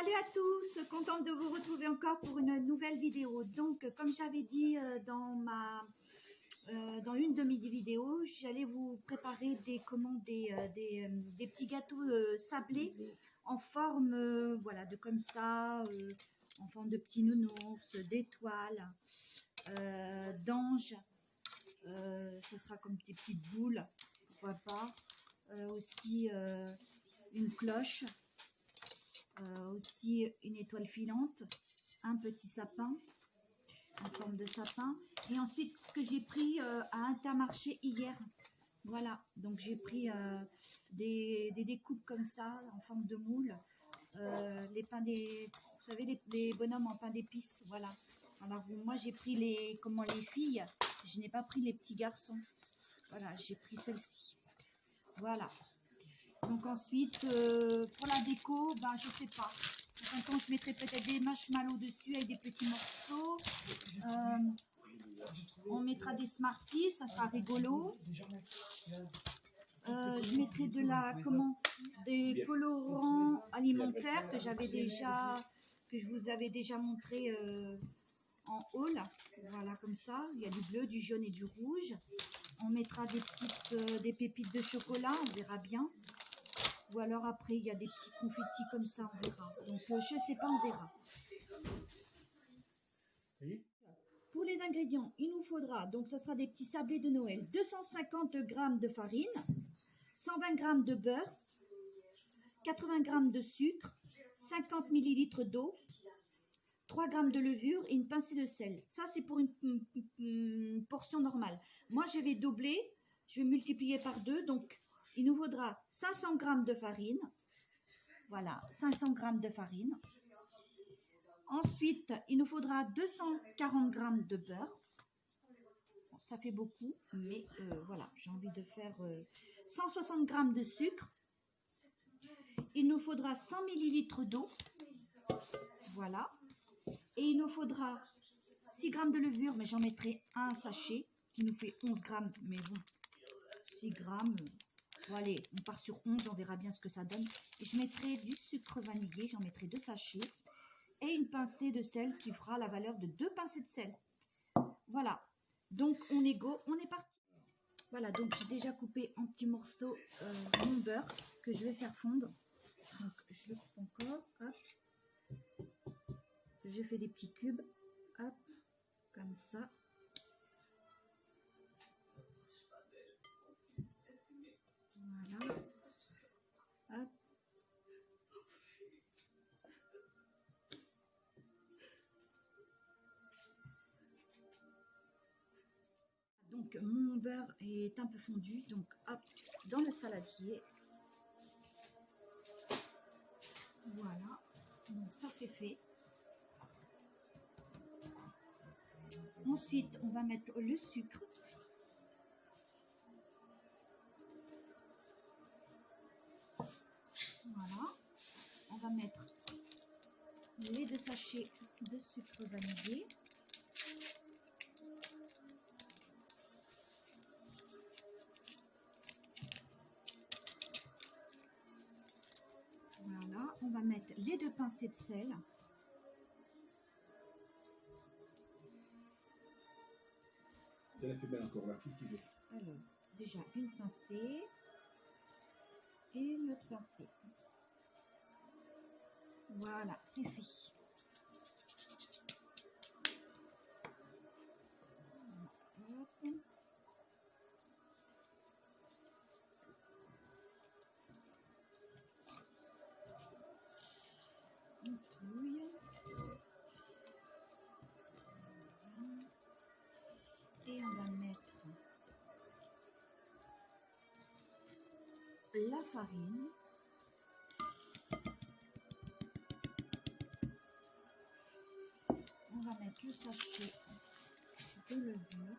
Salut à tous, contente de vous retrouver encore pour une nouvelle vidéo. Donc, comme j'avais dit dans une de mes vidéos, j'allais vous préparer des petits gâteaux sablés en forme, voilà, de comme ça, en forme de petits nounours, d'étoiles, d'anges. Ce sera comme des petites boules, pourquoi pas. Aussi une cloche. Aussi une étoile filante, un petit sapin en forme de sapin, et ensuite ce que j'ai pris à Intermarché hier, voilà, donc j'ai pris des découpes comme ça en forme de moule, les pains vous savez, les bonhommes en pain d'épices, voilà. Alors moi j'ai pris les filles, je n'ai pas pris les petits garçons, voilà, j'ai pris celle-ci, voilà. Donc ensuite, pour la déco, ben, je sais pas. Quand je mettrai peut-être des marshmallows dessus avec des petits morceaux. On mettra des Smarties, ça sera rigolo. Je mettrai des colorants alimentaires que je vous avais déjà montré en haul. Voilà, comme ça. Il y a du bleu, du jaune et du rouge. On mettra des pépites de chocolat, on verra bien. Ou alors après, il y a des petits confettis comme ça, on verra. Donc, je sais pas, on verra. Oui. Pour les ingrédients, il nous faudra, donc ça sera des petits sablés de Noël, 250 g de farine, 120 g de beurre, 80 g de sucre, 50 ml d'eau, 3 g de levure et une pincée de sel. Ça, c'est pour une portion normale. Moi, je vais doubler, je vais multiplier par 2, donc il nous faudra 500 g de farine. Voilà, 500 g de farine. Ensuite, il nous faudra 240 g de beurre. Bon, ça fait beaucoup, mais voilà, j'ai envie de faire 160 g de sucre. Il nous faudra 100 ml d'eau. Voilà. Et il nous faudra 6 g de levure, mais j'en mettrai un sachet qui nous fait 11 g. Mais bon, 6 g... Bon, allez, on part sur 11, on verra bien ce que ça donne. Et je mettrai du sucre vanillé, j'en mettrai 2 sachets. Et une pincée de sel qui fera la valeur de 2 pincées de sel. Voilà, donc on est go, on est parti. Voilà, donc j'ai déjà coupé en petits morceaux mon beurre que je vais faire fondre. Donc je le coupe encore, hop. Je fais des petits cubes, hop, comme ça. Voilà. Hop. Donc mon beurre est un peu fondu, donc hop, dans le saladier. Voilà, donc ça c'est fait. Ensuite, on va mettre le sucre. Voilà, on va mettre les 2 sachets de sucre vanillé. Voilà, on va mettre les 2 pincées de sel. Elle a fait belle encore là, qu'est-ce qu'il veut? Alors, déjà une pincée et une autre pincée. Voilà, c'est fait. Hop. On touille. Et on va mettre la farine. On va mettre le sachet de levure.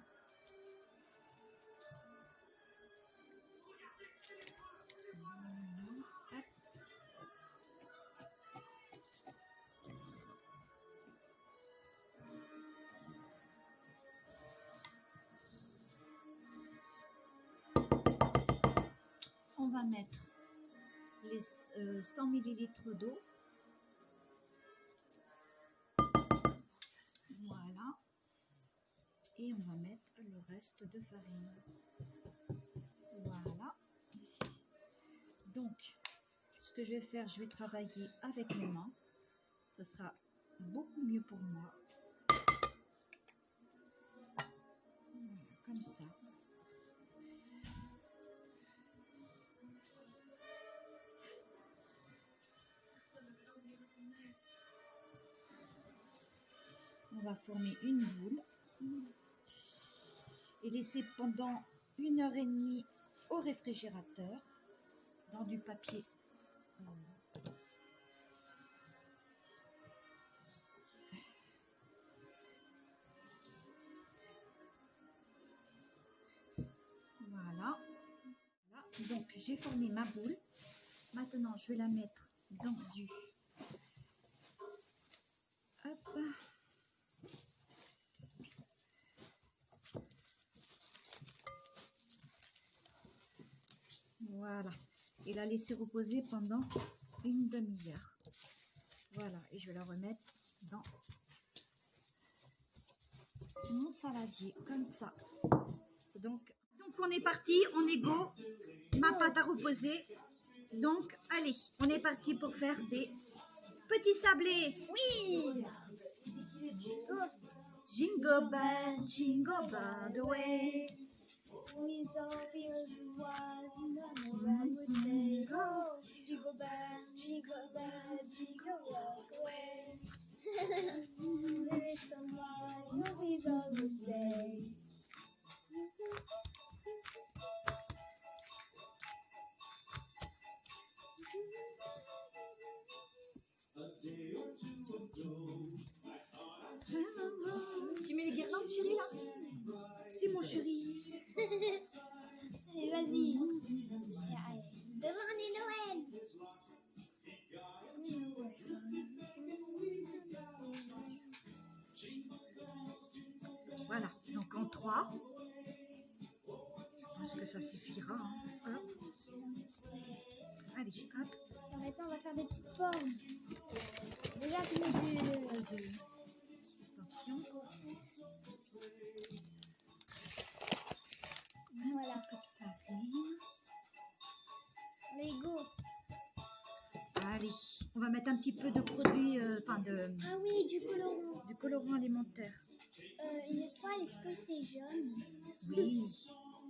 On va mettre les 100 ml d'eau. Voilà. Et on va mettre le reste de farine. Voilà. Donc, ce que je vais faire, je vais travailler avec mes mains. Ce sera beaucoup mieux pour moi. Voilà, comme ça. On va former une boule et laisser pendant 1h30 au réfrigérateur dans du papier. Voilà. Donc j'ai formé ma boule. Maintenant je vais la mettre dans du... Hop. Voilà. Et la laisser reposer pendant une demi-heure. Voilà. Et je vais la remettre dans mon saladier, comme ça. Donc on est parti, on est go. Ma pâte à reposer. Donc, allez, on est parti pour faire des petits sablés. Oui. Jingle bell the way. With all feels was in the morning we say, oh, jingle bell, jingle walk away. There is someone who is always say. Tu mets les guirlandes, chérie, là? Si, mon chéri. Allez, vas-y. Demandez Noël. Voilà, donc en 3. Je pense que ça suffira. Hein. Hop. Allez, hop. Maintenant, on va faire des petites formes. Déjà, tu mets du... Attention. Voilà. Un petit peu de farine. Allez, go. Allez, on va mettre un petit peu de produit, Ah oui, du colorant. du colorant alimentaire. Une étoile, est-ce que c'est jaune? Oui.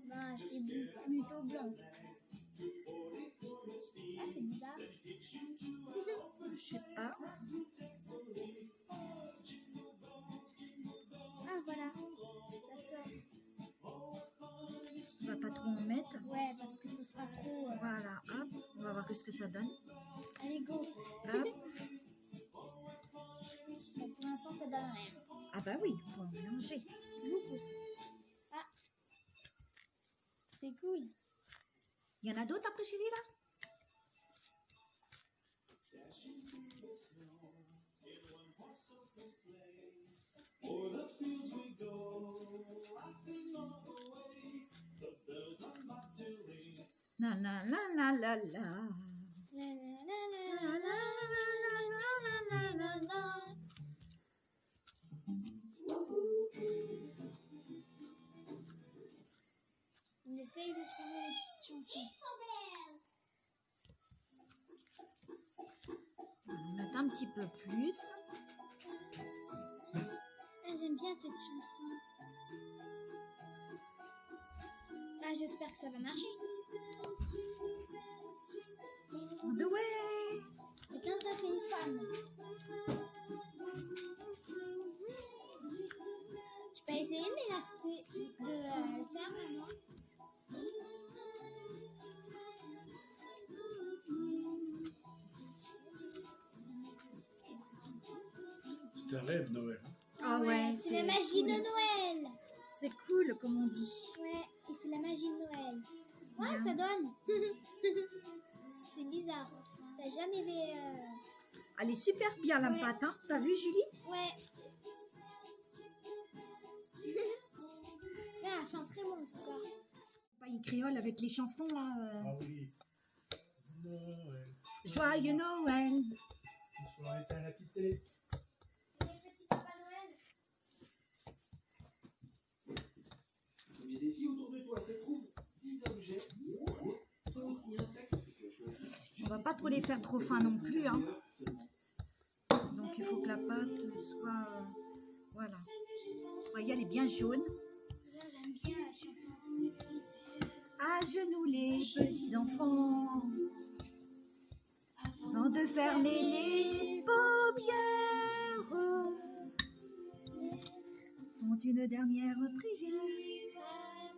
Ben, c'est plutôt blanc. Ah, c'est bizarre. Je sais pas. Ah, voilà. Ça sort. On va pas trop en mettre. Ouais, parce que ce sera trop... Voilà, hop. On va voir ce que ça donne. Allez, go. Hop. Bon, pour l'instant, ça donne rien. Ah bah oui, il faut en mélanger. Beaucoup. Ah. C'est cool. Il y en a d'autres après celui-là? La la la la la la. La la la la la la la la. On essaye de trouver les petites chansons. On va mettre un petit peu plus. Ah, j'aime bien cette chanson. Ah, j'espère que ça va marcher. The way. Attends, ça c'est une femme. Je peux essayer de le faire maintenant. C'est un rêve, Noël. Ah ouais, c'est la magie de Noël. C'est cool, comme on dit. Ouais, et c'est la magie de Noël. Ouais, Bien. ça donne. C'est bizarre. T'as jamais vu... Elle est super bien la Ouais. pâte, hein. T'as vu, Julie? Ouais. Là, elle sent très bon en tout cas. Paille créole avec les chansons là. Ah oui. Noël. Joyeux Noël. Bonsoir, éteins la petite télé. Les petits Papa Noël. pas trop les faire trop fins non plus, hein. Donc il faut que la pâte soit, voilà. Vous voyez, elle est bien jaune. J'aime bien la chanson. À genoux les petits enfants, avant de fermer les paupières, font une dernière prière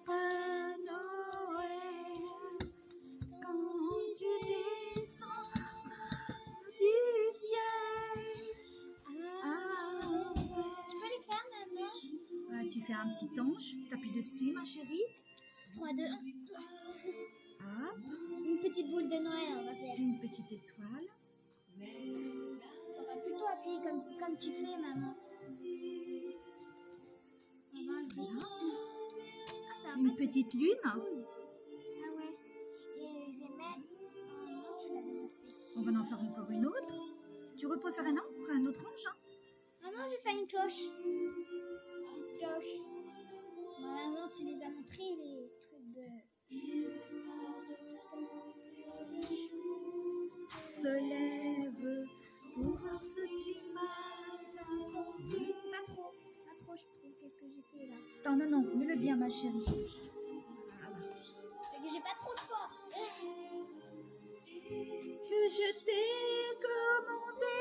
à Noël. Quand tu descends du ciel, Tu peux les faire, maman? tu fais un petit ange, t'appuies dessus, ma chérie. 3, 2, 1. Hop, Une petite boule de Noël, on va faire. une petite étoile. T'aurais plutôt appuyé comme tu fais, maman. On va enlever. Ah, ça va Une pas, petite lune. Ah ouais. Et je vais mettre. Oh non, je l'ai déjà fait. On va en faire encore une autre. Tu peux faire un autre ange, hein? Ah non, je vais faire une cloche. Petite cloche. Bon, maman, tu les as montrés, les trucs de. Se lève pour voir ce du matin. C'est pas trop, je trouve. Qu'est-ce que j'ai fait là? Attends, non, mets-le bien, ma chérie. Voilà. C'est que j'ai pas trop de force. Que je t'ai commandé.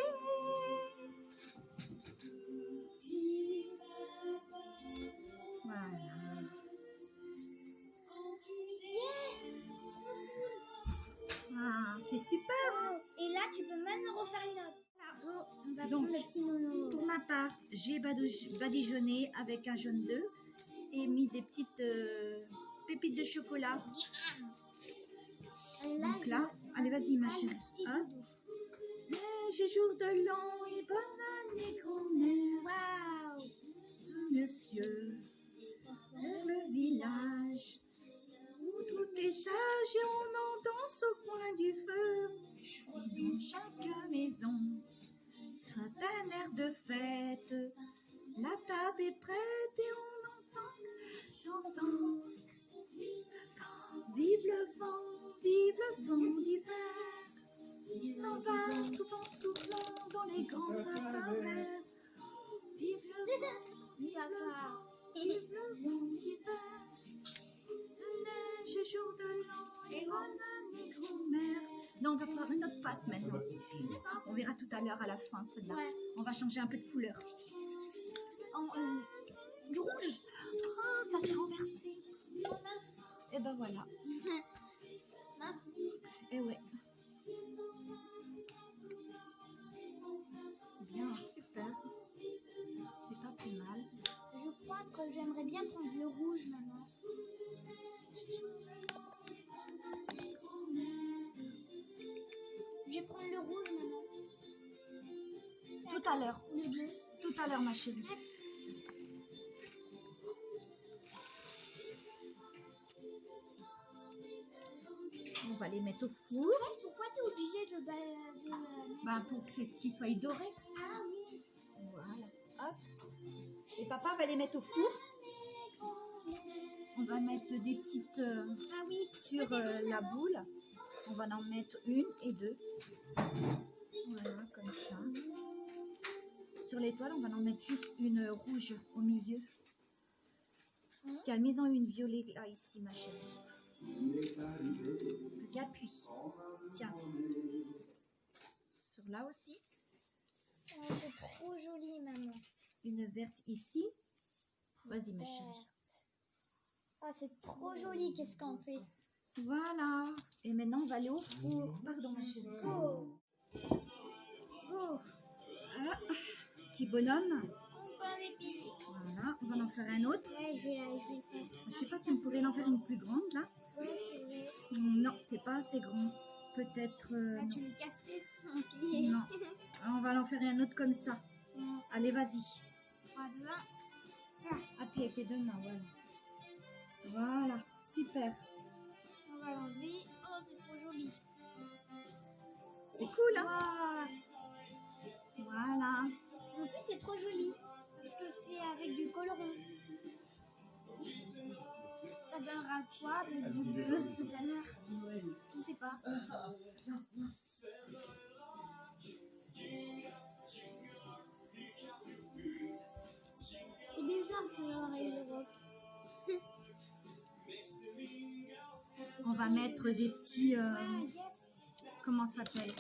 Voilà. Yes! Ah, c'est super, hein? Et là, tu peux même en refaire une autre. On va Donc, prendre le petit nono. Pour ma part, j'ai badigeonné avec un jaune d'œuf et mis des petites pépites de chocolat. Donc là, allez, vas-y, ma chérie. Hein? Neige, jour de l'an et bonne année, grand-mère. Waouh! Monsieur, vers le village où tout est sage et on en danse au coin du feu. Dans chaque maison, soit un air de fête. La table est prête et on entend chanson. Vive le vent d'hiver. Il s'en va souvent soufflant dans les grands sapins verts. Vive le vent d'hiver. Neige, jour de l'an et bonne année, grand-mère. Non, on va faire une autre pâte maintenant. On verra tout à l'heure à la fin, celle-là. Ouais. On va changer un peu de couleur. Du rouge. Oh, ça s'est renversé. Oh, mince. Et ben voilà. Mince. Et ouais. Bien, super. C'est pas plus mal. Je crois que j'aimerais bien prendre le rouge, maman. Je vais prendre le rouge, maman. Tout à l'heure. Le bleu. Tout à l'heure, ma chérie. On va les mettre au four. Pourquoi tu es obligé de Bah, pour qu'ils soient dorés. Ah oui. Voilà. Hop. Et papa va les mettre au four. On va mettre des petites Ah oui. sur la boule. On va en mettre une et deux. Voilà, comme ça. Sur l'étoile, on va en mettre juste une rouge au milieu. Tiens, mets-en une violet là, ici, ma chérie. Vas-y, appuie. Tiens. Sur là aussi. Oh, c'est trop joli, maman. Une verte ici. Vas-y, ma chérie. Oh, c'est trop joli. Qu'est-ce qu'on fait? Voilà. Et maintenant, on va aller au four. Pardon, ma chérie. Go. Go. Ah, petit bonhomme. On pain d'épices. Voilà. On va en faire un autre. Ouais, je vais le faire. Je sais pas si on pourrait en faire une plus grande, là. Ouais, c'est vrai. Non, c'est pas assez grand. Peut-être... Là, non. tu me casserais son pied. Non. On va en faire un autre comme ça. Non. Allez, vas-y. 3, 2, 1. Appuie avec tes deux mains, voilà. Voilà, super. On va l'enlever. Oh, c'est trop joli. C'est cool, hein? Wow. Voilà. En plus, c'est trop joli. Parce que c'est avec du coloron. Ça donnera quoi avec du bleu tout à l'heure? Je sais pas. C'est bizarre que ça n'aurait eu l'Europe. On va mettre des petits... Ah, yes. comment ça s'appelle?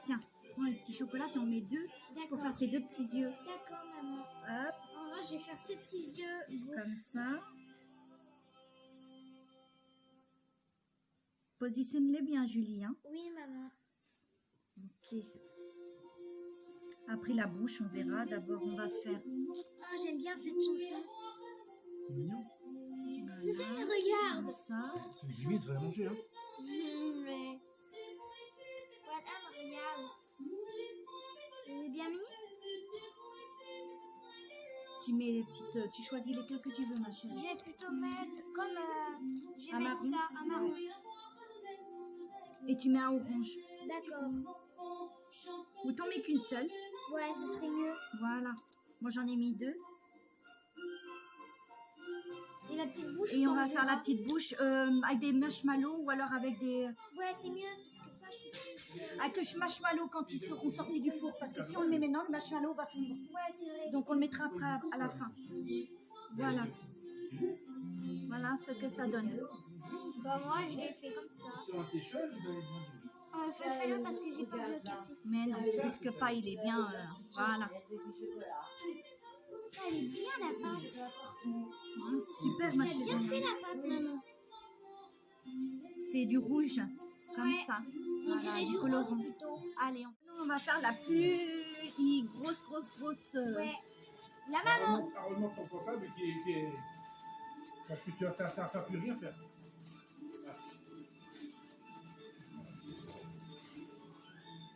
Tiens, prends les petits chocolats, tu en mets 2 pour D'accord. faire ces 2 petits yeux. D'accord, maman. Hop, En vrai, je vais faire ces petits yeux. Bon. comme ça. Positionne-les bien, Julie. Hein. Oui, maman. Ok. Après la bouche, on verra. D'abord, on va faire... Ah, j'aime bien cette chanson. C'est mignon. Voilà, Regarde. comme ça. C'est limite, ça va manger. Hein. Ouais. Voilà, regarde. Vous avez bien mis? Tu mets les petites... Tu choisis lesquelles que tu veux, ma Je chérie. vais plutôt mettre comme... je vais Un mettre marron. ça, un marron. Et tu mets un orange. D'accord. Ou t'en mets qu'une seule. Ouais, ce serait mieux. Voilà. Moi, j'en ai mis 2. Et la petite bouche. Et on on va faire verra. la petite bouche avec des marshmallows ou alors avec des... Ouais, c'est mieux, parce que ça, c'est plus... Avec le marshmallow quand ils seront sortis du four. Parce que si on le met maintenant, le marshmallow va fondre. Ouais, c'est vrai. Donc on le mettra après à la fin. Voilà. Voilà ce que ça donne. Bah, moi, je l'ai fait comme ça. Sur un t-shirt, je vais Fais-le parce que j'ai peur de le casser. Mais non, tu risques pas, il est bien. Voilà. Ah, elle est bien, la pâte. Super, Tu ma as bien chérie. fait la pâte, maman. C'est du rouge, comme Ouais. ça. On Voilà, dirait du du rose colorant. plutôt. Allez, on va faire la plus grosse. Ouais. La maman. Remonte ton portable qui est... Parce que tu vas faire plus rien faire.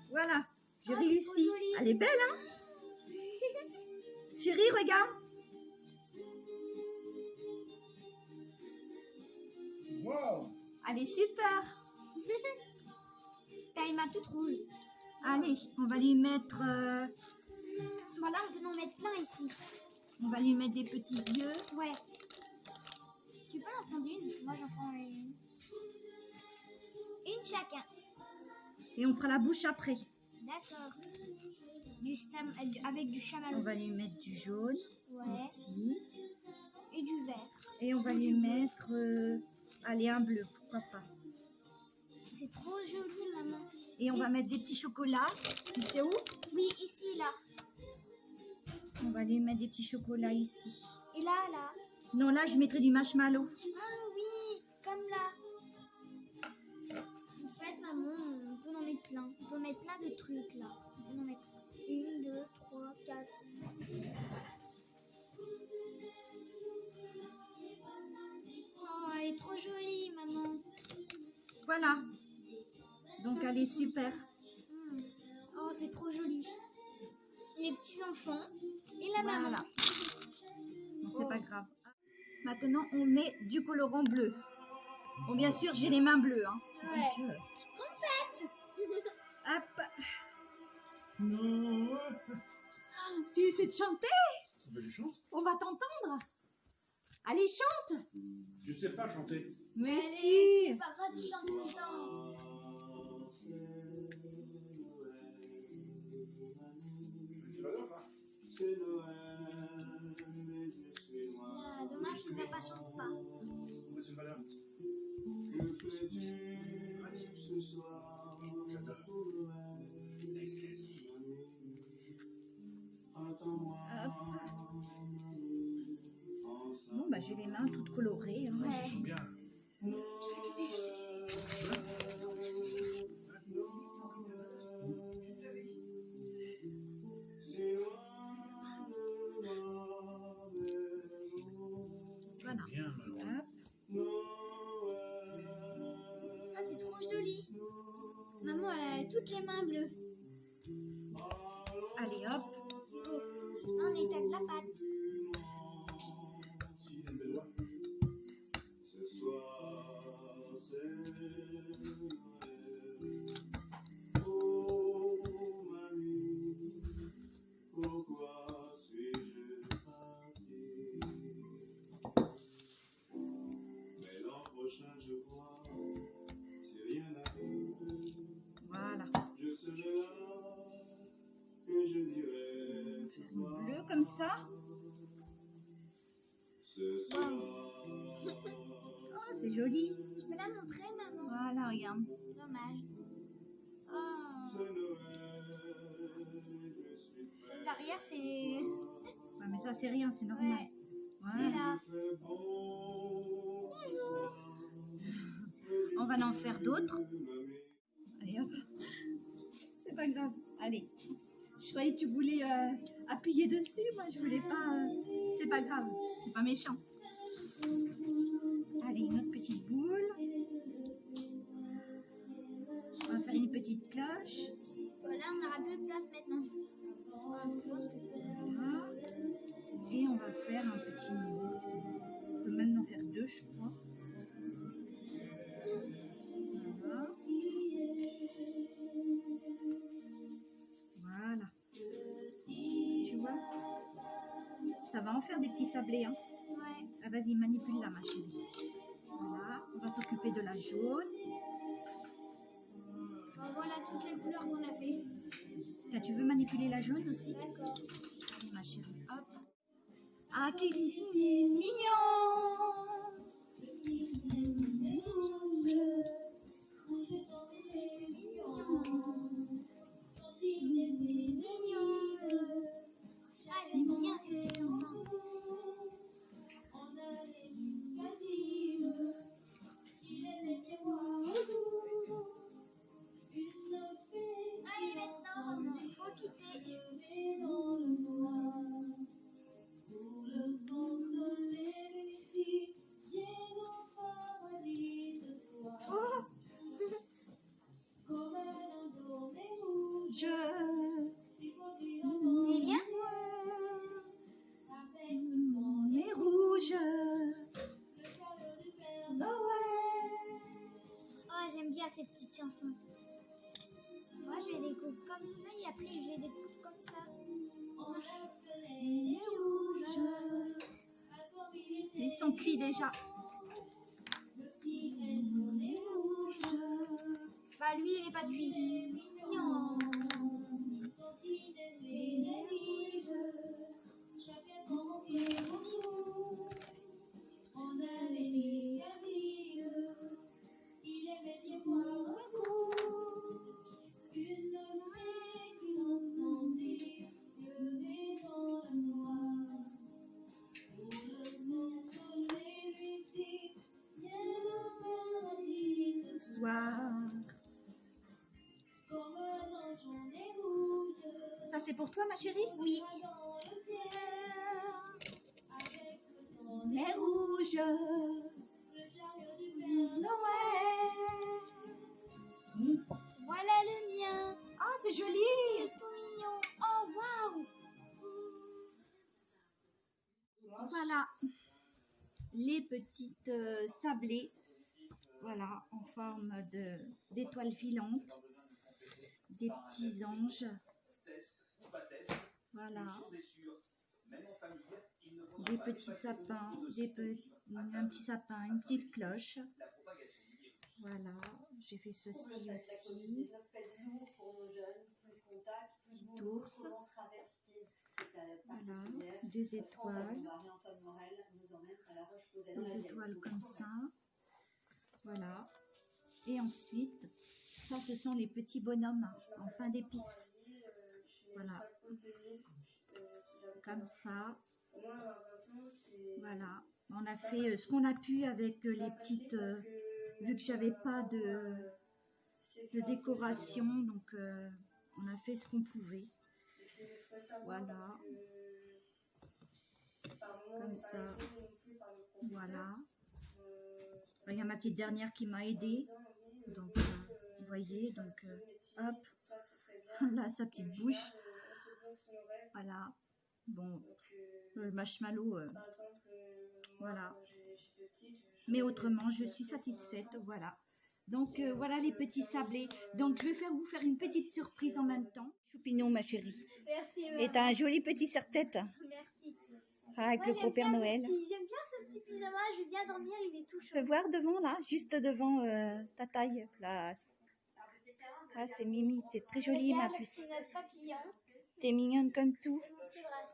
Voilà, j'ai Oh, c'est trop réussi. joli. Elle est belle, hein? Chérie, regarde. Waouh! Elle est super. T'as les mains toutes rouges. Allez, on va lui mettre... Voilà, on peut en mettre plein ici. on va lui mettre des petits yeux. Ouais. Tu peux en prendre une? Moi, j'en prends une. Une chacun. Et on fera la bouche après. D'accord. Avec du On chamallow. va lui mettre du jaune Ouais. ici. Et du vert. Et on va lui mettre... allez, un bleu, pourquoi pas. C'est trop joli, maman. Et on va mettre des petits chocolats. Tu sais où? Oui, ici, là. On va lui mettre des petits chocolats ici. Et là, là. Non, là, je mettrai du marshmallow. Ah oui, comme là. En fait, maman, on peut en mettre plein. On peut mettre plein de trucs, là. On peut en mettre 1, 2, 3, 4. Oh, elle est trop jolie, maman. Voilà. Donc, elle est super. Oh, c'est trop joli. Les petits enfants et la maman. Voilà. Bon, c'est pas grave. Maintenant, on met du colorant bleu. Bon, bien sûr, j'ai les mains bleues. Hein. Ouais. Hop. Non! Tu essaies de chanter? Ben, je chante. On va t'entendre. Allez, chante. Je sais pas chanter. Mais Allez, si. papa, tu chantes tout le temps. C'est pas grave, hein. Ah, dommage que papa chante pas. Mais c'est une valeur. J'adore. Laisse-les. Bon, bah, j'ai les mains toutes colorées. Hein. Ouais. Je chante bien. Voilà. Bien, Malou. Hop. Ah, c'est trop joli. Maman, elle a toutes les mains bleues. Allez, hop. On étale la pâte. Si, elle me doit. une bleue comme ça. Wow. Oh, c'est joli. Je peux la montrer, maman? Voilà, regarde. Dommage. Oh. Derrière, c'est... Ouais, mais ça, c'est rien, c'est normal. Ouais, c'est Voilà. là. On va en faire d'autres. Allez, hop. C'est pas grave. Allez. Je croyais que tu voulais appuyer dessus. Moi, je voulais pas. C'est pas grave. C'est pas méchant. Allez, une autre petite boule. On va faire une petite cloche. Voilà, on n'aura plus de place maintenant. Je pense que c'est... Voilà. Et on va faire un petit nounours. On peut même en faire deux, je crois. Voilà. Voilà. Tu vois? Ça va en faire des petits sablés, hein. Ouais. Ah, vas-y, manipule-la, ma chérie. Voilà. On va s'occuper de la jaune. Bon, voilà toutes les couleurs qu'on a fait. Tu veux manipuler la jaune aussi? D'accord. Ma chérie, hop. Ah, qu'il est mignon! Ah, j'aime bien cette petite chanson. Allez, maintenant, il faut quitter. Oh. Je... Eh bien? Les rouges. Noël. Oh, j'aime bien cette petite chanson. Moi, je les découpe comme ça et après, je les découpe comme ça. Les rouges. Ils sont cuits déjà. Les rouges. Bah, lui, il n'est pas cuit. Non. Soir. Ça, c'est pour toi, ma chérie? Oui. Les rouges. Noël. Voilà le mien. Ah, c'est joli. C'est tout mignon. Oh, waouh. Voilà. Les petites sablées. Voilà, en forme d'étoiles filantes. Des petits anges. Voilà. Des petits sapins, un petit sapin, une petite cloche. Voilà, j'ai fait ceci aussi. Petit ours. Voilà, des étoiles. Des étoiles comme ça. Voilà. Et ensuite, ça, ce sont les petits bonhommes en pain d'épices. Voilà. Comme ça. Voilà. On a fait ce qu'on a pu avec les petites... vu que j'avais pas de décoration, donc on a fait ce qu'on pouvait. Voilà. Comme ça. Voilà. Il y a ma petite dernière qui m'a aidée. Donc, vous voyez, donc, hop. Là, sa petite bouche. Voilà. Bon, le marshmallow, voilà. Mais autrement, je suis satisfaite, voilà. Donc, voilà les petits sablés. Donc, je vais vous faire une petite surprise en même temps. Choupignon, ma chérie. Merci. Et t'as un joli petit serre-tête. Merci. Avec le gros Père Noël. J'aime bien ce petit pyjama. Je viens dormir, il est tout chaud. Fais voir devant, là, juste devant ta taille. Là. Ah, c'est Mimi. T'es très jolie, ma puce. C'est notre papillon. T'es mignonne comme tout. Le petit bracelet.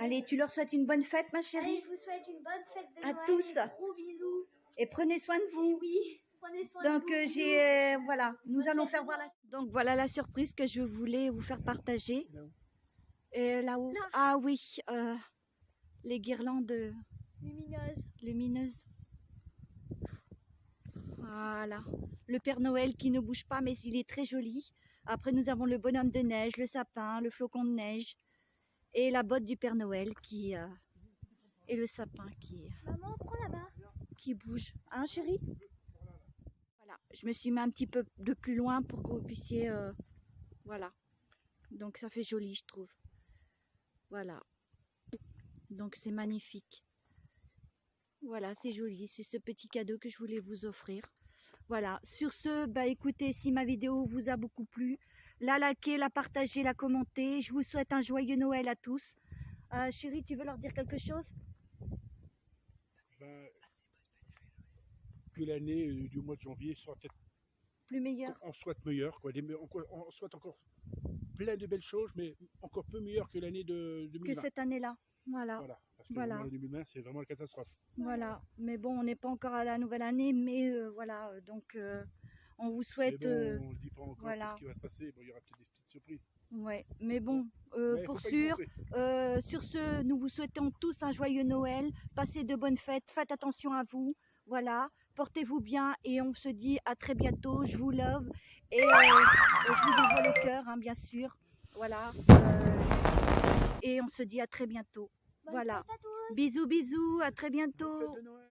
Allez, tu leur souhaites une bonne fête, ma chérie. Allez, je vous souhaite une bonne fête de À Noël. tous. Et gros bisous. Et prenez soin de Et vous. oui, prenez soin de Donc vous. Bisous. voilà, nous Bonne allons fête faire de voir Noël. Donc voilà la surprise que je voulais vous faire partager. Et là-haut, Là. ah oui, les guirlandes Lumineuse. lumineuses. Voilà, le Père Noël qui ne bouge pas, mais il est très joli. Après, nous avons le bonhomme de neige, le sapin, le flocon de neige et la botte du Père Noël et le sapin Maman, prends là-bas. qui bouge. Hein, chérie? Voilà, je me suis mis un petit peu de plus loin pour que vous puissiez... voilà, donc ça fait joli, je trouve. Voilà, donc c'est magnifique. Voilà, c'est joli, c'est ce petit cadeau que je voulais vous offrir. Voilà, sur ce, bah écoutez, si ma vidéo vous a beaucoup plu, la likez, la partagez, la commentez. Je vous souhaite un joyeux Noël à tous. Chérie, tu veux leur dire quelque chose? Ben, que l'année du mois de janvier soit peut-être, Plus meilleur. on souhaite meilleure, quoi. On souhaite encore plein de belles choses, mais encore peu meilleure que l'année de Que 2020. cette année-là. Voilà. Voilà, parce que Voilà. l'année 2020, c'est vraiment la catastrophe. Voilà, mais bon, on n'est pas encore à la nouvelle année, mais voilà, donc on vous Mais souhaite, bon, on ne dit pas encore voilà. ce qui va se passer. Bon, il y aura peut-être des petites surprises. ouais, mais bon, Mais pour faut pas y sûr, penser. sur ce, nous vous souhaitons tous un joyeux Noël, passez de bonnes fêtes, faites attention à vous, voilà, portez-vous bien et on se dit à très bientôt, je vous love et je vous envoie le cœur, hein, bien sûr, voilà, et on se dit à très bientôt, Bonne voilà, fête à tous. bisous, bisous, à très bientôt. Fête de Noël.